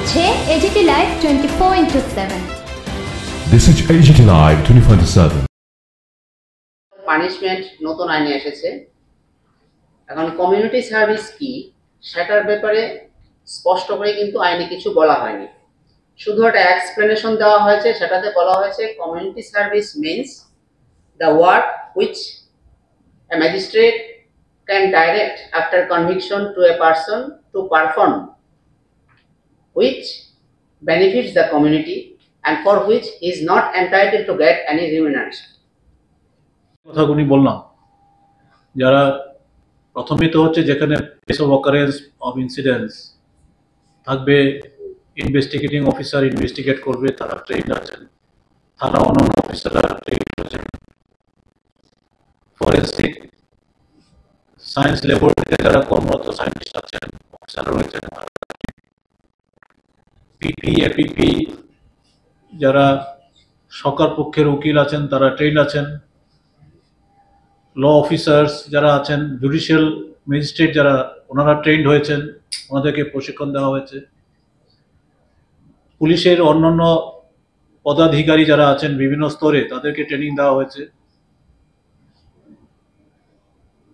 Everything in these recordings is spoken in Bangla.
দেখছে AGT live 24/7। This is AGT Live 24/7. Punishment নতুন আইনে এসেছে। এখন কমিউনিটি সার্ভিস কি সেটার ব্যাপারে স্পষ্ট করে কিন্তু আইনে কিছু বলা হয়নি, শুধু একটা এক্সপ্লেনেশন দেওয়া হয়েছে। সেটাতে বলা হয়েছে community service means the work which a magistrate can direct after conviction to a person to perform which benefits the community and for which he is not entitled to get any remuneration. কথাগুলি বললাম, যারা প্রথমে তো হচ্ছে যেখানে place of occurrence of incidents থাকবে, ইনভেস্টিগেটিং অফিসার ইনভেস্টিগেট করবে, তারা ট্রেন্ড আছেন, থানা অন্যান্য অফিসাররা ট্রেন্ড আছেন, ফরেন্সিক সায়েন্স ল্যাবরেটরিতে যারা কর্মরত সায়েন্টিস্ট আছেন, অফিসার রয়েছেন, পিপি এপিপি যারা সরকার পক্ষের উকিল আছেন তারা ট্রেন্ড আছেন, ল অফিসার্স যারা আছেন, জুডিশিয়াল ম্যাজিস্ট্রেট যারা ওনারা ট্রেন্ড হয়েছেন, ওনাদেরকে প্রশিক্ষণ দেওয়া হয়েছে, পুলিশের অন্যান্য পদাধিকারী যারা আছেন বিভিন্ন স্তরে তাদেরকে ট্রেনিং দেওয়া হয়েছে,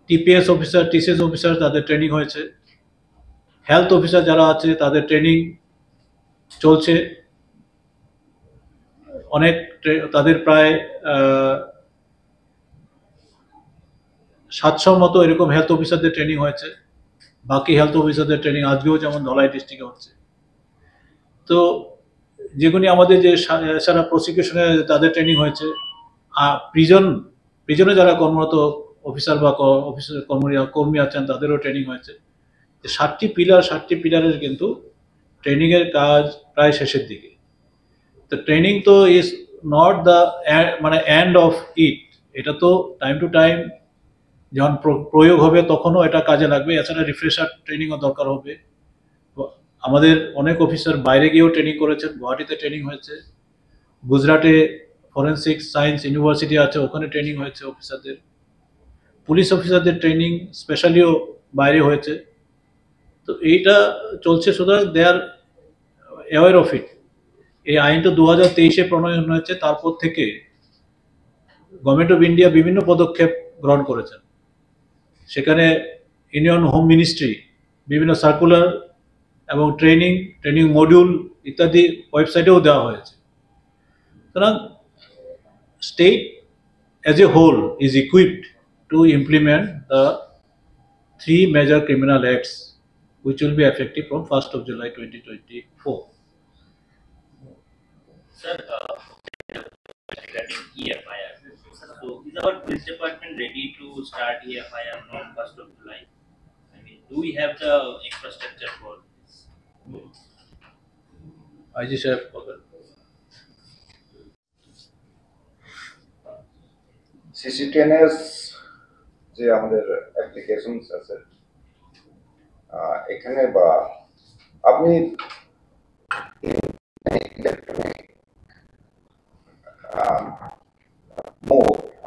টিপিএস অফিসার টিসিএস অফিসার তাদের ট্রেনিং হয়েছে, হেলথ অফিসার যারা আছে তাদের ট্রেনিং চলছে, অনেক তাদের প্রায় 700 মতো এরকম হেলথ অফিসারদের ট্রেনিং হয়েছে। বাকি হেলথ অফিসারদের ট্রেনিং আজকেও যেমন ধলাই ডিস্ট্রিক্টে হচ্ছে। তো যেগুলি আমাদের যে সারা প্রসিকিউশনে তাদের ট্রেনিং হয়েছে, প্রিজনে যারা কর্মরত অফিসার বা অফিসার কর্মী আছেন তাদেরও ট্রেনিং হয়েছে। 7টি পিলারের কিন্তু ট্রেনিংয়ের কাজ প্রায় শেষের দিকে। তো ট্রেনিং তো ইজ নট দ্য মানে এন্ড অফ ইট, এটা তো টাইম টু টাইম যখন প্রয়োগ হবে তখনও এটা কাজে লাগবে। এছাড়া রিফ্রেশার ট্রেনিংও দরকার হবে। আমাদের অনেক অফিসার বাইরে গিয়েও ট্রেনিং করেছেন, গুয়াহাটিতে ট্রেনিং হয়েছে, গুজরাটে ফরেন্সিক সায়েন্স ইউনিভার্সিটি আছে ওখানে ট্রেনিং হয়েছে অফিসারদের, পুলিশ অফিসারদের ট্রেনিং স্পেশালিও বাইরে হয়েছে। তো এইটা চলছে, সুতরাং দে আর অ্যাওয়ার অফ ইট। এই আইনটা 2023-এ প্রণয়ন হয়েছে, তারপর থেকে গভর্নমেন্ট অফ ইন্ডিয়া বিভিন্ন পদক্ষেপ গ্রহণ করেছেন। সেখানে ইউনিয়ন হোম মিনিস্ট্রি বিভিন্ন সার্কুলার এবং ট্রেনিং মডিউল ইত্যাদি ওয়েবসাইটেও দেওয়া হয়েছে। সুতরাং state as a whole is equipped to implement the 3 major criminal acts which will be effective from 1st of July 2024. Sir, regarding EFIR, so is our police department ready to start EFIR from 1st of July? I mean, do we have the infrastructure for this? IG Chef, CCTNS যে আমাদের অ্যাপ্লিকেশনস আছে এখানে বা আপনি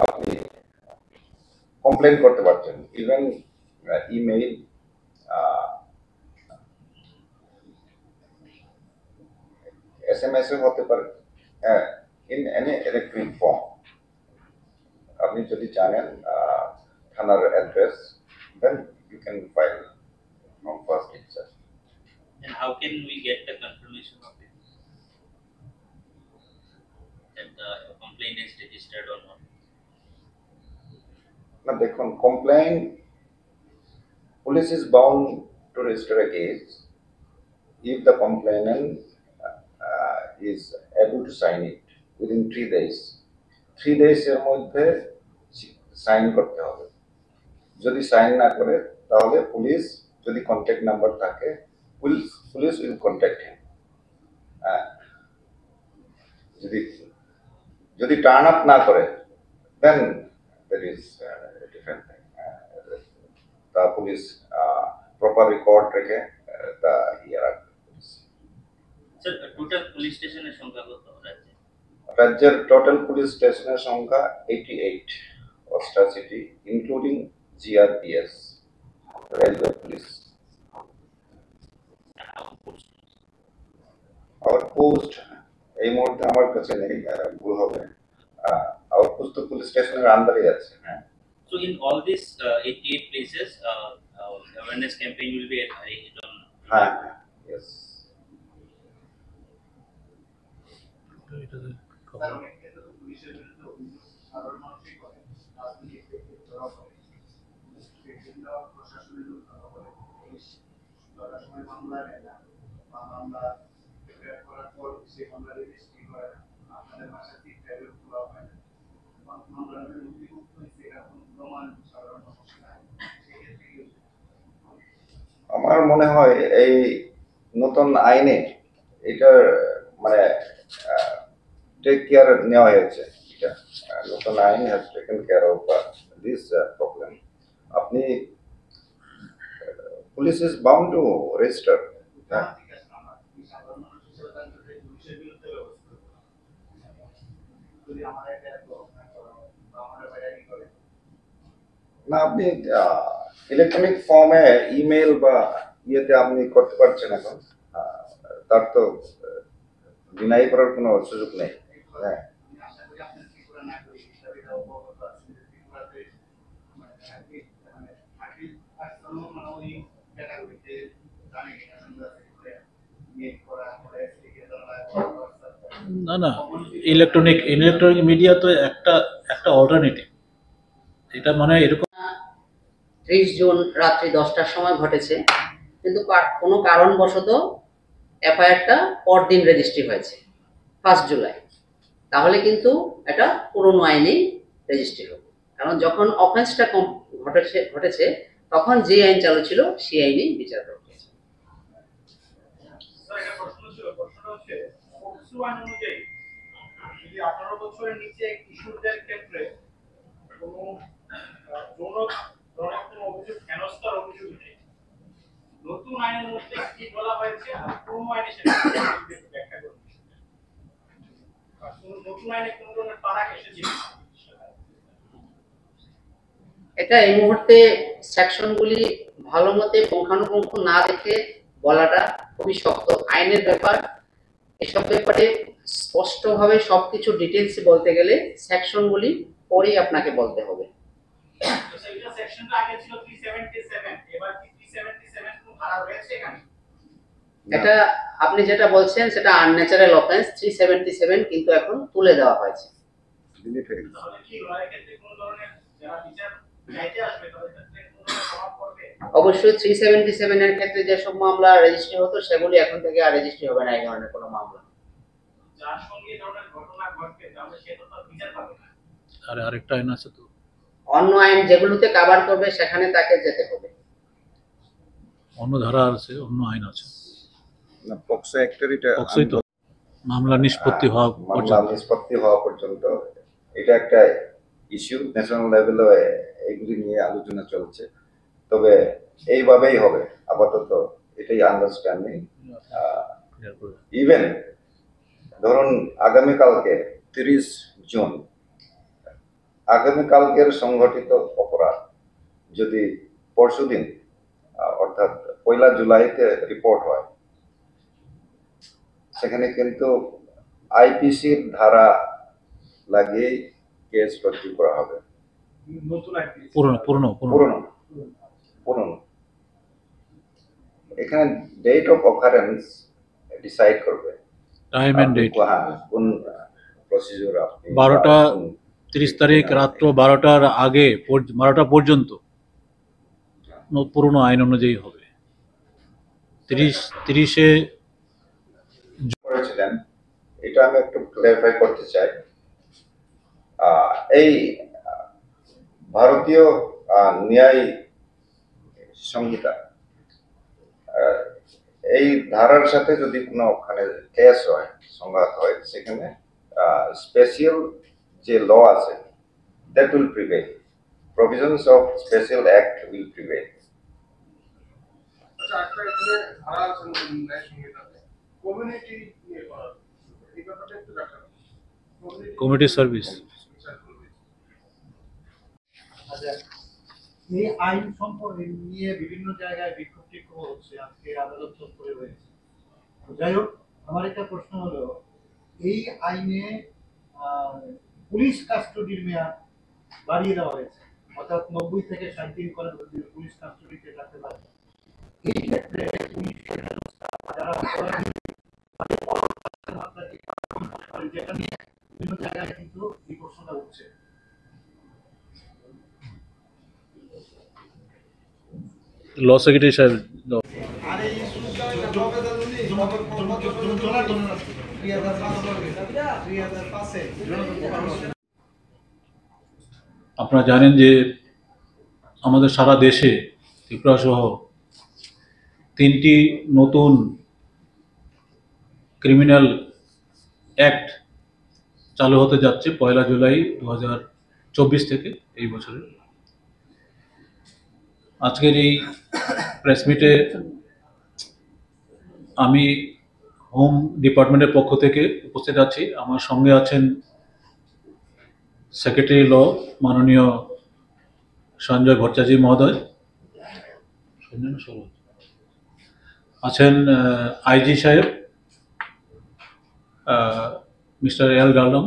আপনি কমপ্লেন করতে পারছেন, ইভেন ইমেইল, SMS এ হতে পারে, ইন এনি ইলেকট্রনিক ফর্ম। আপনি যদি জানেন থানার address, then you can file from first itself. And how can we get the confirmation of it, that the complaint is registered or not? Now, দেখুন, complaint, police is bound to register a case if the complainant is able to sign it within 3 days. 3 days এর মধ্যে সাইন করতে হবে। যদি সাইন না করে তাহলে পুলিশ, যদি কন্ট্যাক্ট নাম্বার থাকে, পুলিশ উইল কন্ট্যাক্ট হিম। যদি টার্ন আপ না করে, দেন দ্যাট ইজ ডিফারেন্ট থিং। তা পুলিশ প্রপার রেকর্ড রেখে তা Sir, total police station এর সংখ্যা কত রাজ্যের টোটাল পুলিশ স্টেশনের সংখ্যা 88 অস্ট্রা city, including GRPS, railway police. Post এই মুহূর্তে আমার কাছে নেই, ভুল হবে। আউটপোস্ট তো পুলিশ স্টেশনের আন্ডারে আছে। হ্যাঁ, So in all these 88 places, awareness campaign will be arranged on. হ্যাঁ, yes. আমার মনে হয় এই নতুন আইনে এটার মানে টেক কেয়ার নেওয়া হয়েছে। এটা নতুন আইন has taken care of this problem. আপনি police is bound to register. না, আপনি ইলেকট্রনিক ফর্মে ইমেল বা ইয়েতে আপনি করতে পারছেন এখন। তার তো ডিনাই করার কোনো সুযোগ নেই। হ্যাঁ, না না, ইলেকট্রনিক মিডিয়া তো একটা অল্টারনেটিভ। এটা মানে এরকম 30 জুন রাত্রি 10টার সময় ঘটেছে, কিন্তু কোনো কারণবশত এফআইআরটা পরদিন রেজিস্ট্রি হয়েছে 1 জুলাই। তাহলে কিন্তু এটা পুরনো আইনেই রেজিস্ট্রি হবে, কারণ যখন অফেন্সটা ঘটেছে তখন যে আইন চালু ছিল সেই আইনেই বিচার করা হয়েছে। স্যার, একটা প্রশ্নটা হচ্ছে পক্সো আইন অনুযায়ী যদি 18 বছরের নিচে কিশোরদের ক্ষেত্রে কোনো যৌন ধরনের কোনো অভিযোগ হেনস্থার অভিযোগ নেই, নতুন আইনের মধ্যে কি বলা হয়েছে আর পুরনো আইনে সেটা ব্যাখ্যা করুন। নতুন আইনে কোন ধরনের ফারাক এসেছে? এটা এই মুহূর্তে সেকশনগুলি ভালো মতে পুঙ্খানুপুঙ্খ না দেখে বলাটা খুবই শক্ত। আইনের ব্যাপার, এসব ব্যাপারে স্পষ্টভাবে সবকিছু ডিটেলস বলতে গেলে সেকশনগুলি পরেই আপনাকে বলতে হবে। সেইটা সেকশনটা আগে ছিল 377, এবার কি 377 কোন ধারা রয়েছে এখানে? এটা আপনি যেটা বলছেন সেটা আনন্যাচারাল অফেন্স 377 কিন্তু এখন তুলে দেওয়া হয়েছে। তাহলে কি লয়ের ক্ষেত্রে কোন ধরনের যারা বিচার চাইতে আসবে তাদের ক্ষেত্রে কোন ধরনের প্রভাব পড়বে? অবশ্যই 377 এর ক্ষেত্রে যেসব মামলা রেজিস্ট্রি হতো সেগুলি এখন থেকে আর রেজিস্ট্রি হবে না, এই ধরনের কোনো মামলা। যার সঙ্গে এই ধরনের ঘটনা ঘটবে তাহলে সে তো তার বিচার পাবে না। আরেকটা আইন আছে তো, অন্য আইন যেগুলোতে কভার করবে সেখানে তাকে যেতে হবে। অন্য ধারা আছে, অন্য আইন আছে। না, পক্সো অ্যাক্টের এটা পক্সোই তো মামলা নিষ্পত্তি হওয়া পর্যন্ত এটা একটা ইস্যু। ন্যাশনাল লেভেলে এগুলি নিয়ে আলোচনা চলছে, তবে এইভাবেই হবে আপাতত, এটাই আন্ডারস্ট্যান্ডিং। ইভেন ধরুন আগামীকালকে 30 জুন, আগামীকালকের সংঘটিত অপরাধ যদি পরশুদিন অর্থাৎ 1 জুলাইতে রিপোর্ট হয়, সেখানে কিন্তু আইপিসির ধারা লাগিয়ে কেস রুজু করা হবে। নতুন আইপি পুরনো এখানে ডেট অফ অকারেন্স ডিসাইড করবে, টাইম এন্ড ডেট। কোন প্রসিডিউর আপনি 30 তারিখ রাত্র 12টার আগে 12টা পর্যন্ত পুরনো আইন অনুযায়ী হবে। 30-এ করেছিলেন, এটা আমি একটু ক্লিয়ারিফাই করতে চাই। এই ভারতীয় ন্যায় সংহিতা, এই ধারার সাথে যদি কোনো ওখানে কেস হয়, সংঘাত হয়, সেখানে স্পেশাল যে ল আছে that will prevail. Provisions of special act will prevail. আচ্ছা, একটা এখানে ধারা আছে নতুন ন্যায় সংহিতাতে, কমিউনিটি নিয়ে করা, এই ব্যাপারটা একটু ব্যাখ্যা করুন। Community service. আচ্ছা, এই আইন সম্পর্কে নিয়ে বিভিন্ন জায়গায় বিক্ষোভ টিক্ষোভ হচ্ছে, আজকে আদালত চত্বরে হয়েছে। যাই হোক, আমার একটা প্রশ্ন হলো, এই আইনে পুলিশ কাস্টডির মেয়াদ বাড়িয়ে দেওয়া হয়েছে, অর্থাৎ 90 থেকে 60 দিন করে পুলিশ কাস্টডিতে রাখতে পারে। এই ক্ষেত্রে পুলিশের যারা অপরাধী যেটা নিয়ে বিভিন্ন জায়গায় কিন্তু এই প্রশ্নটা উঠছে। ল সেক্রেটারি সাহেব আর এই আপনারা জানেন যে আমাদের সারা দেশে ত্রিপুরা সহ 3টি নতুন ক্রিমিনাল অ্যাক্ট চালু হতে যাচ্ছে 1 জুলাই 2024 থেকে এই বছরের। আজকের এই প্রেস মিটে আমি হোম ডিপার্টমেন্টের পক্ষ থেকে উপস্থিত আছি। আমার সঙ্গে আছেন সেক্রেটারি ল মাননীয় সঞ্জয় ভট্টাচার্য মহোদয়, আছেন আইজি সাহেব মিস্টার এল গার্লম।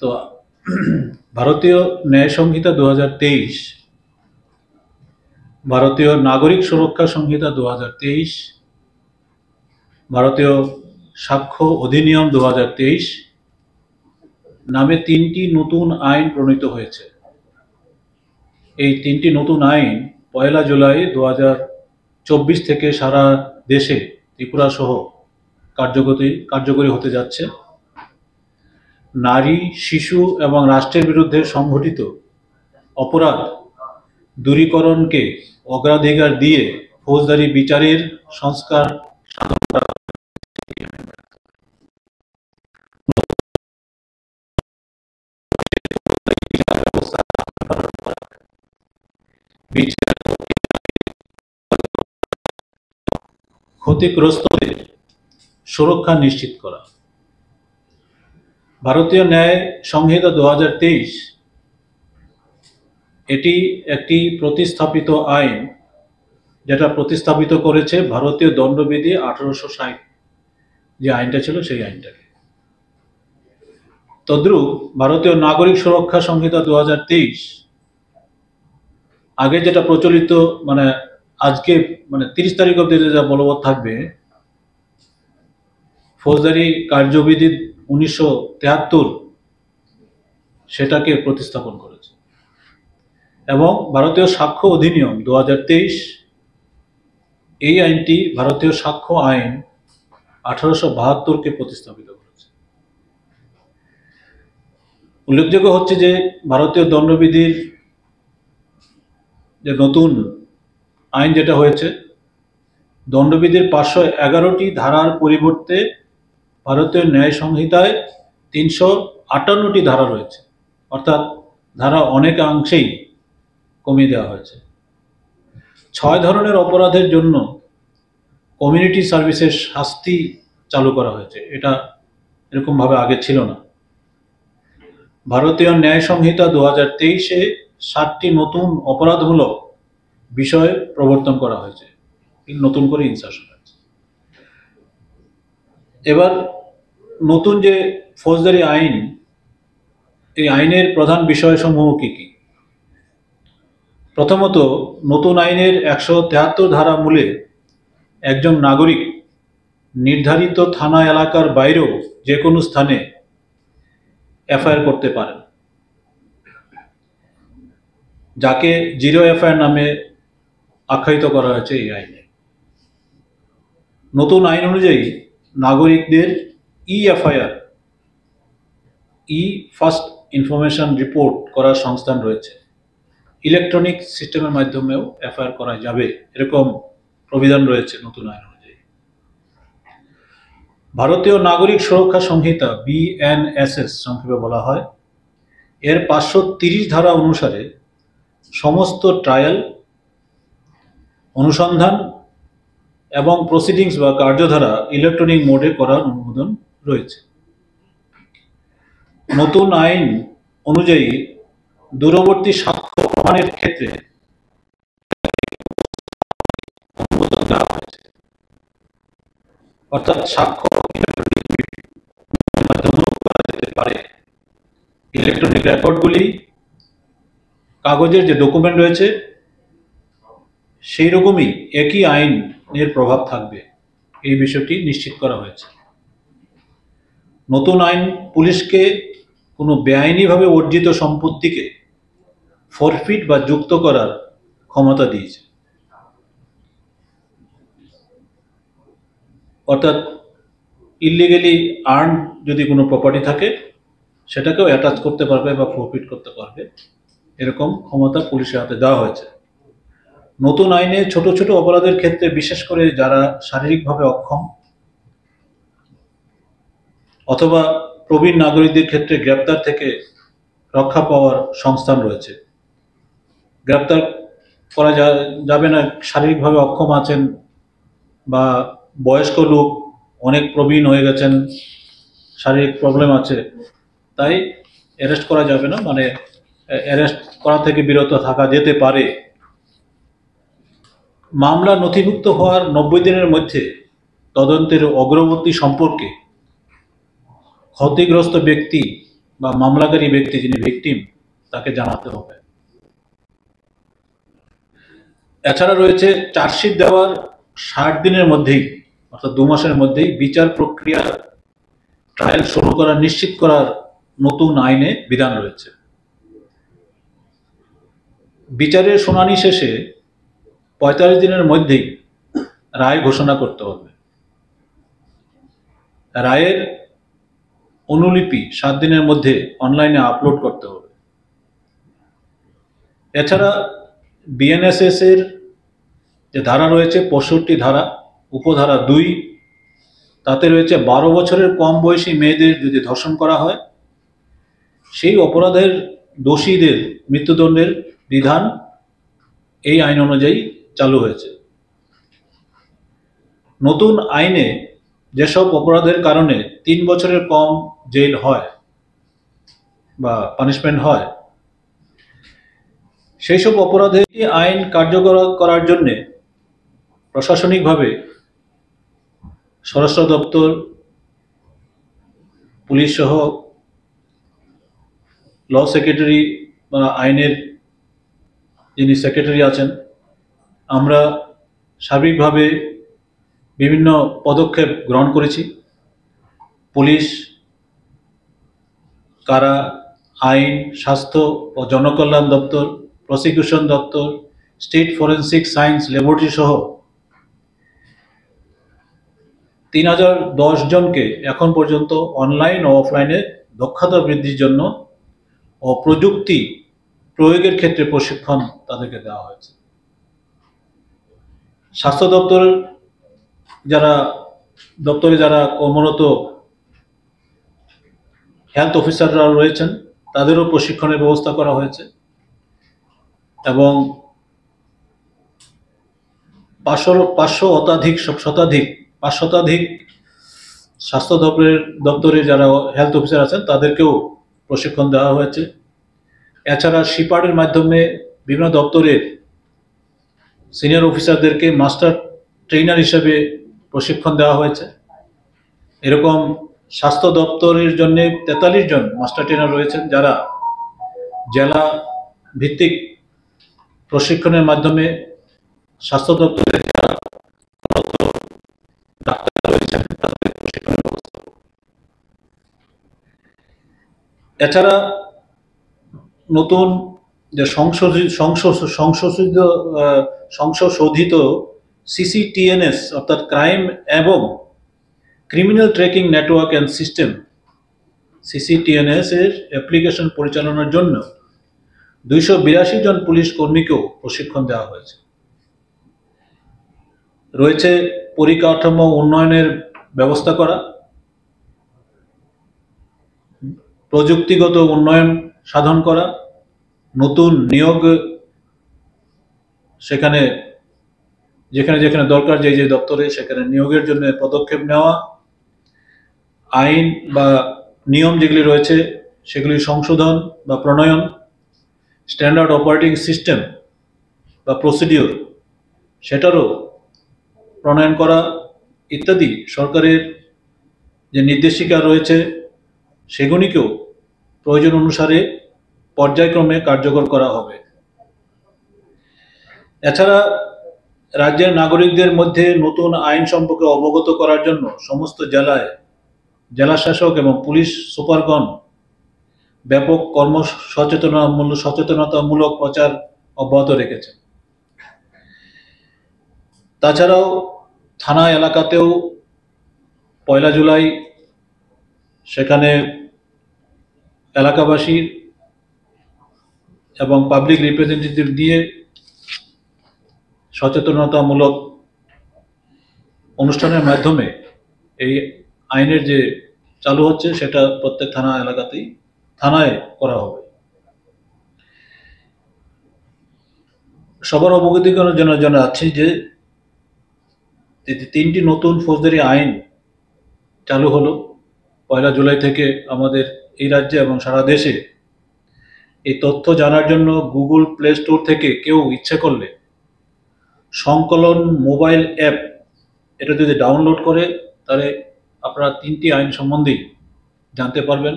তো ভারতীয় ন্যায় সংহিতা 2023, ভারতীয় নাগরিক সুরক্ষা সংহিতা 2023, ভারতীয় সাক্ষ্য অধিনিয়ম 2023 নামে 3টি নতুন আইন প্রণীত হয়েছে। এই 3টি নতুন আইন 1 জুলাই 2024 থেকে সারা দেশে ত্রিপুরা সহ কার্যকরী হতে যাচ্ছে। নারী, শিশু এবং রাষ্ট্রের বিরুদ্ধে সংঘটিত অপরাধ দূরীকরণকে অগ্রাধিকার দিয়ে ফৌজদারি বিচারের সংস্কার সাধন করা ক্ষতিগ্রস্তদের সুরক্ষা নিশ্চিত করা। ভারতীয় ন্যায় সংহিতা 2023 এটি একটি প্রতিস্থাপিত আইন, যেটা প্রতিস্থাপিত করেছে ভারতীয় দণ্ডবিধি 1860 যে আইনটা ছিল সেই আইনটাকে। তদ্রূপ ভারতীয় নাগরিক সুরক্ষা সংহিতা 2023 আগে যেটা প্রচলিত, মানে আজকে 30 তারিখ অব্দি যা বলবৎ থাকবে, ফৌজদারি কার্যবিধি 1973 সেটাকে প্রতিস্থাপন করেছে। এবং ভারতীয় সাক্ষ্য অধিনিয়ম 2023 এই আইনটি ভারতীয় সাক্ষ্য আইন 1872কে প্রতিস্থাপিত করেছে। উল্লেখযোগ্য হচ্ছে যে ভারতীয় দণ্ডবিধির যে নতুন আইন যেটা হয়েছে, দণ্ডবিধির 511টি ধারার পরিবর্তে ভারতীয় ন্যায় সংহিতায় 358টি ধারা রয়েছে, অর্থাৎ ধারা অনেকাংশেই কমিয়ে দেওয়া হয়েছে। 6 ধরনের অপরাধের জন্য কমিউনিটি সার্ভিসের শাস্তি চালু করা হয়েছে, এটা এরকমভাবে আগে ছিল না। ভারতীয় ন্যায় সংহিতা 2023-এ 7টি নতুন অপরাধমূলক বিষয় প্রবর্তন করা হয়েছে, নতুন করে ইনসারশন হয়েছে। এবার নতুন যে ফৌজদারি আইন, এই আইনের প্রধান বিষয়সমূহ কি কি? প্রথমত, নতুন আইনের 173 ধারা মূলে একজন নাগরিক নির্ধারিত থানা এলাকার বাইরেও যে কোনো স্থানে এফআইআর করতে পারেন, যাকে জিরো এফআইআর নামে আখ্যায়িত করা হয়েছে এই আইনে। নতুন আইন অনুযায়ী নাগরিকদের এফআইআর, ফার্স্ট ইনফরমেশন রিপোর্ট করার সংস্থান রয়েছে। ইলেকট্রনিক সিস্টেমের মাধ্যমেও এফআইআর করা যাবে, এরকম প্রবিধান রয়েছে নতুন আইন অনুযায়ী। ভারতীয় নাগরিক সুরক্ষা সংহিতা BNSS সংক্ষেপে বলা হয়, এর 530 ধারা অনুসারে সমস্ত ট্রায়াল, অনুসন্ধান এবং প্রসিডিংস বা কার্যধারা ইলেকট্রনিক মোডে করার অনুমোদন রয়েছে। নতুন আইন অনুযায়ী দূরবর্তী সাক্ষ্য প্রমাণের ক্ষেত্রে অনুমোদন দেওয়া হয়েছে। অর্থাৎ সাক্ষ্য মাধ্যমেও করা যেতে পারে। ইলেকট্রনিক রেকর্ডগুলি, কাগজের যে ডকুমেন্ট রয়েছে সেই রকমই একই আইনের প্রভাব থাকবে, এই বিষয়টি নিশ্চিত করা হয়েছে। নতুন আইন পুলিশকে কোনো বেআইনিভাবে অর্জিত সম্পত্তিকে ফরফিট বা যুক্ত করার ক্ষমতা দিয়েছে। অর্থাৎ ইলিগালি আর্ন যদি কোনো প্রপার্টি থাকে সেটাকেও অ্যাটাচ করতে পারবে বা ফরফিট করতে পারবে, এরকম ক্ষমতা পুলিশের হাতে দেওয়া হয়েছে। নতুন আইনে ছোট ছোট অপরাধের ক্ষেত্রে, বিশেষ করে যারা শারীরিকভাবে অক্ষম অথবা প্রবীণ নাগরিকদের ক্ষেত্রে গ্রেপ্তার থেকে রক্ষা পাওয়ার সংস্থান রয়েছে। গ্রেপ্তার করা যাবে না, শারীরিকভাবে অক্ষম আছেন বা বয়স্ক লোক, অনেক প্রবীণ হয়ে গেছেন, শারীরিক প্রবলেম আছে, তাই অ্যারেস্ট করা যাবে না, মানে অ্যারেস্ট করা থেকে বিরত থাকা যেতে পারে। মামলা নথিভুক্ত হওয়ার 90 দিনের মধ্যে তদন্তের অগ্রগতি সম্পর্কে ক্ষতিগ্রস্ত ব্যক্তি বা মামলাকারী ব্যক্তি, যিনি ভিকটিম, তাকে জানাতে হবে। এছাড়া রয়েছে চার্জশিট দেওয়ার 60 দিনের মধ্যেই, অর্থাৎ 2 মাসের মধ্যেই বিচার প্রক্রিয়া ট্রায়াল শুরু করা নিশ্চিত করার নতুন আইনে বিধান রয়েছে। বিচারের শুনানি শেষে 45 দিনের মধ্যেই রায় ঘোষণা করতে হবে। রায়ের অনুলিপি 7 দিনের মধ্যে অনলাইনে আপলোড করতে হবে। এছাড়া বিএনএসএস এর যে ধারা রয়েছে 65 ধারা, উপধারা 2, তাতে রয়েছে 12 বছরের কম বয়সী মেয়েদের যদি ধর্ষণ করা হয়, সেই অপরাধের দোষীদের মৃত্যুদণ্ডের বিধান এই আইন অনুযায়ী চালু হয়েছে। নতুন আইনে যেসব অপরাধের কারণে 3 বছরের কম জেল হয় বা পানিশমেন্ট হয়, সেই সব অপরাধে আইন কার্যকর করার জন্য প্রশাসনিকভাবে স্বরাষ্ট্র দপ্তর, পুলিশ সহ ল সেক্রেটারি বা আইনের যিনি সেক্রেটারি আছেন, আমরা সার্বিকভাবে বিভিন্ন পদক্ষেপ গ্রহণ করেছি। পুলিশ, কারা, আইন, স্বাস্থ্য ও জনকল্যাণ দপ্তর, প্রসিকিউশন দপ্তর, স্টেট ফরেন্সিক সায়েন্স ল্যাবরেটরি সহ 3010 জনকে এখন পর্যন্ত অনলাইন ও অফলাইনে দক্ষতা বৃদ্ধির জন্য ও প্রযুক্তি প্রয়োগের ক্ষেত্রে প্রশিক্ষণ তাদেরকে দেওয়া হয়েছে। স্বাস্থ্য দপ্তরের যারা কর্মরত হেলথ অফিসাররা রয়েছেন, তাদেরও প্রশিক্ষণের ব্যবস্থা করা হয়েছে এবং 500 শতাধিক স্বাস্থ্য দপ্তরে যারা হেলথ অফিসার আছেন তাদেরকেও প্রশিক্ষণ দেওয়া হয়েছে। এছাড়া শিপার্ডের মাধ্যমে বিভিন্ন দপ্তরের সিনিয়র অফিসারদেরকে মাস্টার ট্রেনার হিসেবে প্রশিক্ষণ দেওয়া হয়েছে। এরকম স্বাস্থ্য দপ্তরের জন্য 43 জন মাস্টার ট্রেনার রয়েছেন, যারা জেলা ভিত্তিক প্রশিক্ষণের মাধ্যমে স্বাস্থ্য দপ্তরের যারা ডাক্তার রয়েছেন তাদের প্রশিক্ষণের ব্যবস্থা। এছাড়া নতুন যে সংশোধিত সিসিটিএনএস অর্থাৎ ক্রাইম এবং criminal tracking network and system সিসিটিএনএস এর অ্যাপ্লিকেশন পরিচালনার জন্য 282 জন পুলিশ কর্মীকেও প্রশিক্ষণ দেওয়া হয়েছে। রয়েছে পরিকাঠামো উন্নয়নের ব্যবস্থা করা, প্রযুক্তিগত উন্নয়ন সাধন করা, নতুন নিয়োগ যেখানে যেখানে দরকার যে দপ্তরে সেখানে নিয়োগের জন্য পদক্ষেপ নেওয়া, আইন বা নিয়ম যেগুলি রয়েছে সেগুলি সংশোধন বা প্রণয়ন, স্ট্যান্ডার্ড অপারেটিং সিস্টেম বা প্রসিডিওর সেটারও প্রণয়ন করা ইত্যাদি সরকারের যে নির্দেশিকা রয়েছে সেগুলিকেও প্রয়োজন অনুসারে পর্যায়ক্রমে কার্যকর করা হবে। এছাড়া রাজ্যের নাগরিকদের মধ্যে নতুন আইন সম্পর্কে অবগত করার জন্য সমস্ত জেলায় জেলা শাসক এবং পুলিশ সুপারগণ ব্যাপক সচেতনতামূলক প্রচার অব্যাহত রেখেছে। তাছাড়াও থানা এলাকাতেও 1 জুলাই সেখানে এলাকাবাসী এবং পাবলিক রিপ্রেজেন্টেটিভ দিয়ে সচেতনতামূলক অনুষ্ঠানের মাধ্যমে এই আইনের যে চালু হচ্ছে সেটা প্রত্যেক থানায় করা হবে। সবার অবগতি করার জন্য জানাচ্ছি যে 3টি নতুন ফৌজদারি আইন চালু হলো 1 জুলাই থেকে আমাদের এই রাজ্যে এবং সারা দেশে। এই তথ্য জানার জন্য গুগল প্লে স্টোর থেকে কেউ ইচ্ছে করলে সংকলন মোবাইল অ্যাপ এটা যদি ডাউনলোড করে তাহলে আপনারা 3টি আইন সম্বন্ধেই জানতে পারবেন।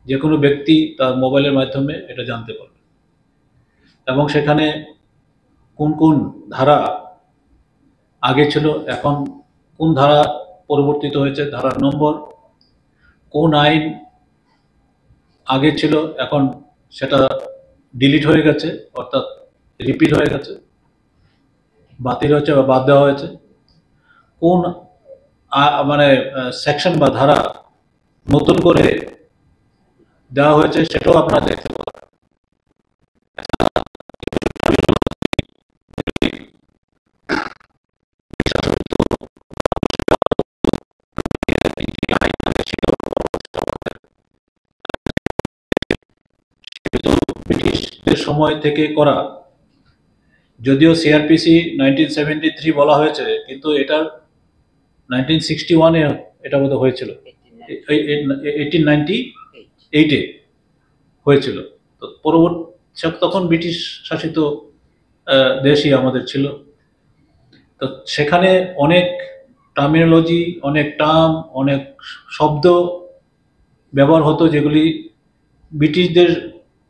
যে কোনো ব্যক্তি তার মোবাইলের মাধ্যমে এটা জানতে পারবে এবং সেখানে কোন কোন ধারা আগে ছিল, এখন কোন ধারা পরিবর্তিত হয়েছে, ধারার নম্বর, কোন আইন আগে ছিল এখন সেটা ডিলিট হয়ে গেছে অর্থাৎ রিপিট হয়ে গেছে, বাতিল হয়েছে বা বাদ দেওয়া হয়েছে, কোন মানে সেকশন বা ধারা নতুন করে দেওয়া হয়েছে সেটাও আপনারা দেখতে পাবেন। ব্রিটিশদের সময় থেকে করা, যদিও সিআরপিসি 1973 বলা হয়েছে কিন্তু এটার 1961-এ এটা বোধহয় হয়েছিল, 1898-এ হয়েছিল। তো পরবর্তী তখন ব্রিটিশ শাসিত দেশই আমাদের ছিল। তো সেখানে অনেক টার্মিনোলজি, অনেক টার্ম, অনেক শব্দ ব্যবহার হতো যেগুলি ব্রিটিশদের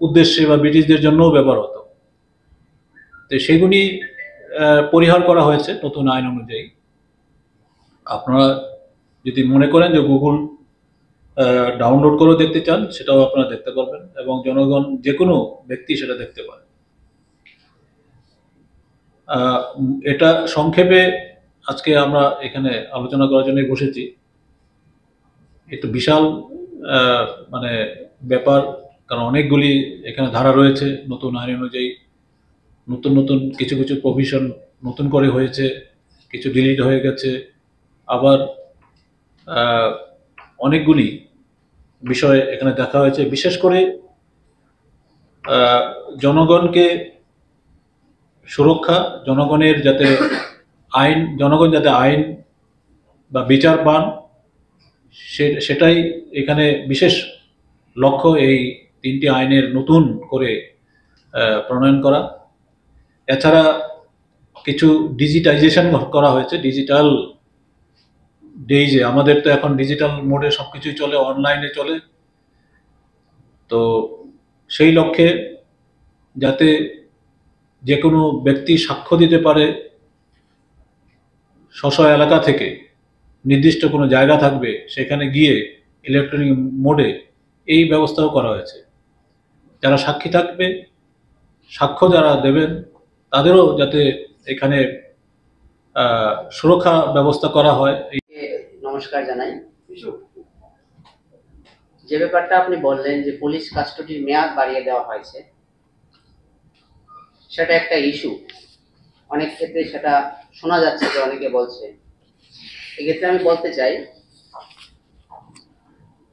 উদ্দেশ্যে বা ব্রিটিশদের জন্যও ব্যবহার হতো। তো সেগুলি পরিহার করা হয়েছে নতুন আইন অনুযায়ী। আপনারা যদি মনে করেন যে গুগল ডাউনলোড করেও দেখতে চান সেটাও আপনারা দেখতে পারবেন এবং জনগণ যে কোনো ব্যক্তি সেটা দেখতে পারে। এটা সংক্ষেপে আজকে আমরা এখানে আলোচনা করার জন্য বসেছি। একটু বিশাল মানে ব্যাপার, কারণ অনেকগুলি এখানে ধারা রয়েছে নতুন আইন অনুযায়ী। নতুন নতুন কিছু কিছু প্রভিশন নতুন করে হয়েছে, কিছু ডিলিট হয়ে গেছে, আবার অনেকগুলি বিষয় এখানে দেখা হয়েছে। বিশেষ করে জনগণকে সুরক্ষা, জনগণ যাতে আইন বা বিচার পান সেটাই এখানে বিশেষ লক্ষ্য, এই 3টি আইনের নতুন করে প্রণয়ন করা। এছাড়া কিছু ডিজিটাইজেশন করা হয়েছে। ডিজিটাল ডেইজে আমাদের তো এখন ডিজিটাল মোডে সবকিছুই চলে, অনলাইনে চলে। তো সেই লক্ষ্যে যাতে যে কোনো ব্যক্তি সাক্ষ্য দিতে পারে স্ব এলাকা থেকে, নির্দিষ্ট কোনো জায়গা থাকবে সেখানে গিয়ে ইলেকট্রনিক মোডে এই ব্যবস্থাও করা হয়েছে। যারা সাক্ষী থাকবে, সাক্ষ্য যারা দেবেন তাদেরও যাতে এখানে সুরক্ষা ব্যবস্থা করা হয়। নমস্কার জানাই। যে ব্যাপারটা আপনি বললেন যে পুলিশ কাস্টডির মেয়াদ বাড়িয়ে দেওয়া হয়েছে, সেটা একটা ইস্যু। অনেক ক্ষেত্রে সেটা শোনা যাচ্ছে যে অনেকে বলছে। এক্ষেত্রে আমি বলতে চাই,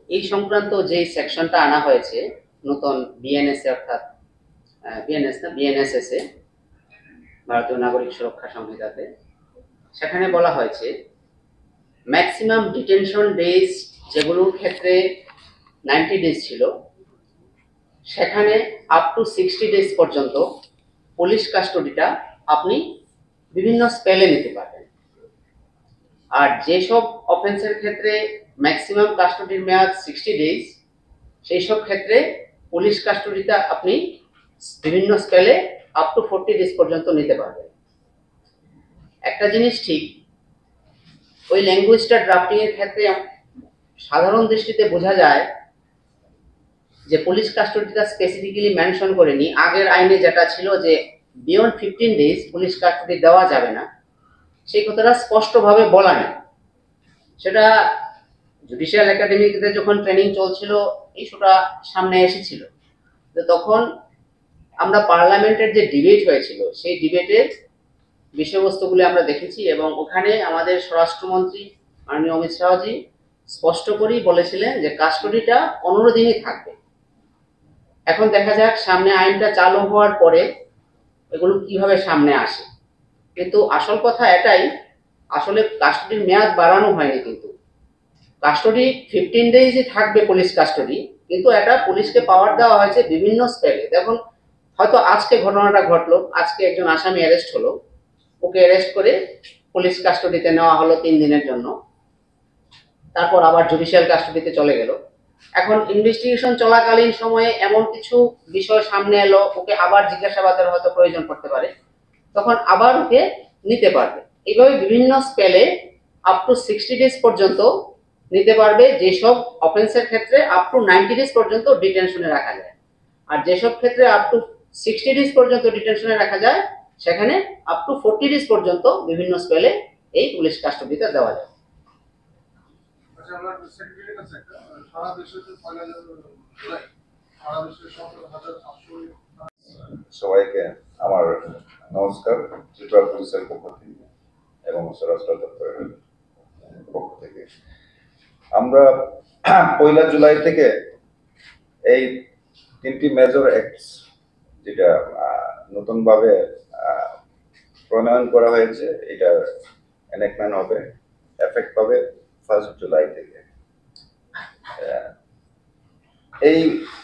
এই সংক্রান্ত যে সেকশনটা আনা হয়েছে নতুন বিএনএসএ, অর্থাৎ বিএনএসএস-এ, ভারতীয় নাগরিক সুরক্ষা সংহিতাতে, সেখানে বলা হয়েছে ম্যাক্সিমাম ডিটেনশন ডেজ যেগুলোর ক্ষেত্রে 90 ডেজ ছিল, সেখানে আপ টু 60 ডেজ পর্যন্ত পুলিশ কাস্টডিটা আপনি বিভিন্ন স্পেলে নিতে পারবেন। আর যেসব অফেন্সের ক্ষেত্রে ম্যাক্সিমাম কাস্টডির মেয়াদ 60 ডেজ, সেই সব ক্ষেত্রে পুলিশ কাস্টডিটা আপনি বিভিন্ন স্কেলে আপ টু 40 ডেজ পর্যন্ত নিতে পারবেন। একটা জিনিস ঠিক, ওই ল্যাঙ্গুয়েজটা ড্রাফটিং এর ক্ষেত্রে সাধারণ দৃষ্টিতে বোঝা যায় যে পুলিশ কাস্টডিটা স্পেসিফিক্যালি মেনশন করেনি। আগের আইনে যেটা ছিল যে বিয়ন্ড 15 ডেজ পুলিশ কাস্টডি দেওয়া যাবে না, সেই কথাটা স্পষ্টভাবে বলা নেই। সেটা জুডিশিয়াল একাডেমিতে যখন ট্রেনিং চলছিল ইস্যুটা সামনে এসেছিল, তো তখন আমরা পার্লামেন্টের যে ডিবেট হয়েছিল সেই ডিবেটের বিষয়বস্তুগুলি আমরা দেখেছি, এবং ওখানে আমাদের স্বরাষ্ট্রমন্ত্রী মাননীয় অমিত শাহজি স্পষ্ট করেই বলেছিলেন যে কাস্টডিটা 15 দিনই থাকবে। এখন দেখা যাক সামনে আইনটা চালু হওয়ার পরে এগুলো কিভাবে সামনে আসে। কিন্তু আসল কথা এটাই, আসলে কাস্টডির মেয়াদ বাড়ানো হয়নি, কিন্তু কাস্টডি 15 ডেজই থাকবে পুলিশ কাস্টডি, কিন্তু এটা পুলিশকে পাওয়ার দেওয়া হয়েছে বিভিন্ন স্কেলে। দেখুন, হয়তো আজকে ঘটনাটা ঘটলো, আজকে একজন আসামি অ্যারেস্ট হলো, ওকে অ্যারেস্ট করে পুলিশ কাস্টডিতে নেওয়া হলো 3 দিনের জন্য, তারপর আবার জুডিশিয়াল কাস্টডিতে চলে গেল। এখন ইনভেস্টিগেশন চলাকালীন সময়ে এমন কিছু বিষয় সামনে এলো, ওকে আবার জিজ্ঞাসাবাদের হয়তো প্রয়োজন পড়তে পারে, তখন আবার ওকে নিতে পারবে। এইভাবে বিভিন্ন স্পেলে আপ টু 60 ডেজ পর্যন্ত নিতে পারবে, যেসব অফেন্সের ক্ষেত্রে আপ টু 90 ডেজ পর্যন্ত ডিটেনশনে রাখা যায়। আর যেসব ক্ষেত্রে আপ টু 60 ডেজ পর্যন্ত ডিটেনশনে রাখা যায়, সেখানে আপ টু 40 ডেজ পর্যন্ত বিভিন্ন স্পেলে এই পুলিশ কাস্টডিতে দেওয়া যায়। আচ্ছা, আমরা সেক্রেটারির কাছে একটা সারা দেশে যে 1 জুলাই সারা দেশে 17,700 সবাইকে আমার নমস্কার, ত্রিপুরা পুলিশের পক্ষ থেকে এবং স্বরাষ্ট্র দপ্তরের পক্ষ থেকে। আমরা 1 জুলাই থেকে এই 3টি মেজর অ্যাক্টস যেটা নতুনভাবে প্রণয়ন করা হয়েছে, এটা এনাক্টমেন্ট হবে, এফেক্ট পাবে 1 জুলাই থেকে। এই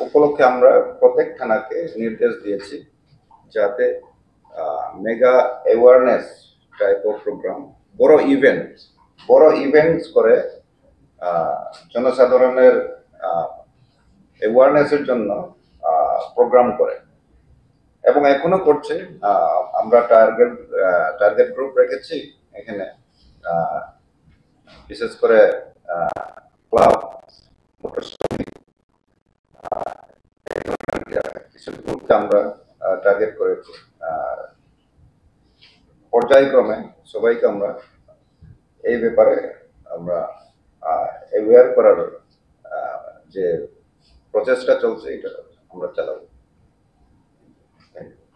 উপলক্ষে আমরা প্রত্যেক থানাকে নির্দেশ দিয়েছি যাতে mega awareness type of programme, বড় ইভেন্টস করে জনসাধারণের অ্যাওয়ারনেসের জন্য প্রোগ্রাম করে, এবং এখনো করছে। আমরা টার্গেট গ্রুপ রেখেছি এখানে, বিশেষ করে ক্লাব, মোটর শ্রমিক, কিছু গ্রুপকে আমরা টার্গেট করেছি। পর্যায়ক্রমে সবাইকে আমরা এই ব্যাপারে আমরা অ্যাওয়্যার করার যে প্রচেষ্টা চলছে এটা আমরা চালাবো।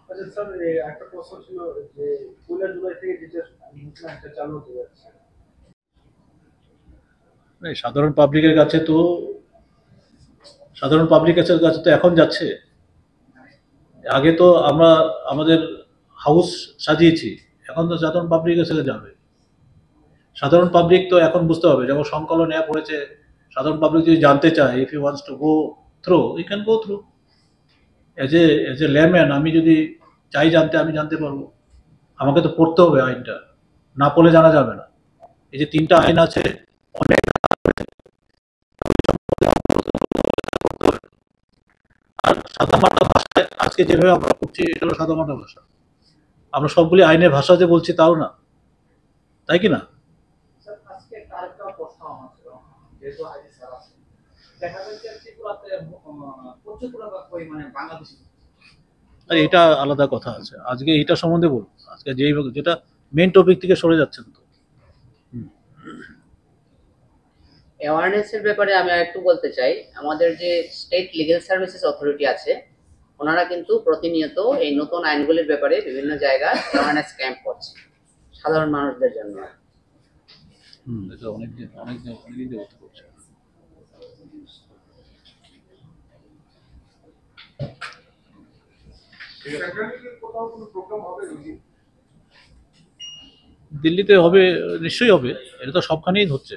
আচ্ছা স্যার, একটা প্রশ্ন ছিল যে 1 জুলাই থেকে যেটা ইনফ্লুয়েন্সটা চালু হতে যাচ্ছে, সাধারণ পাবলিকের কাছে তো এখন যাচ্ছে। আগে তো আমরা আমাদের হাউস সাজিয়েছি, এখন তো সাধারণ পাবলিকের কাছে যাবে। সাধারণ পাবলিক তো এখন বুঝতে হবে, যেমন সংকলন অ্যাপ হয়েছে, সাধারণ পাবলিক যদি জানতে চায়, if you wants to go through, you can go through. As a layman আমি যদি চাই জানতে, আমি জানতে পারবো। আমাকে তো পড়তে হবে আইনটা, না পড়লে জানা যাবে না। এই যে 3টা আইন আছে, অনেক আর সাদামাটা ভাষায় আজকে যেভাবে আমরা করছি, এটা হলো সাদামাটা ভাষা। আমরা সবগুলি আইনের ভাষা যে বলছি তাও না, তাই কি না? স্যার আজকে আরেকটা প্রশ্ন আমার ছিল, যেহেতু আইডি স্যার আছে, দেখা যাচ্ছে ত্রিপুরাতে প্রচুর পরিমাণে বাংলাদেশি, আর এটা আলাদা কথা আছে, আজকে এটা সম্বন্ধে বলবো। আজকে যেটা মেন টপিক থেকে সরে যাচ্ছেন তো। অ্যাওয়ারনেসের ব্যাপারে আমি আরেকটু বলতে চাই, আমাদের যে স্টেট লিগ্যাল সার্ভিসেস অথরিটি আছে, ওনারা কিন্তু প্রতিনিয়ত এই নতুন আইনগুলির ব্যাপারে বিভিন্ন জায়গায় অ্যাওয়ারনেস ক্যাম্প করছে সাধারণ মানুষদের জন্য। এটা অনেকদিন যাবত করছে। সেক্রেটারির কোথাও কোনো প্রোগ্রাম হবে নাকি? দিল্লিতে হবে, নিশ্চয়ই হবে, এটা তো সবখানেই হচ্ছে।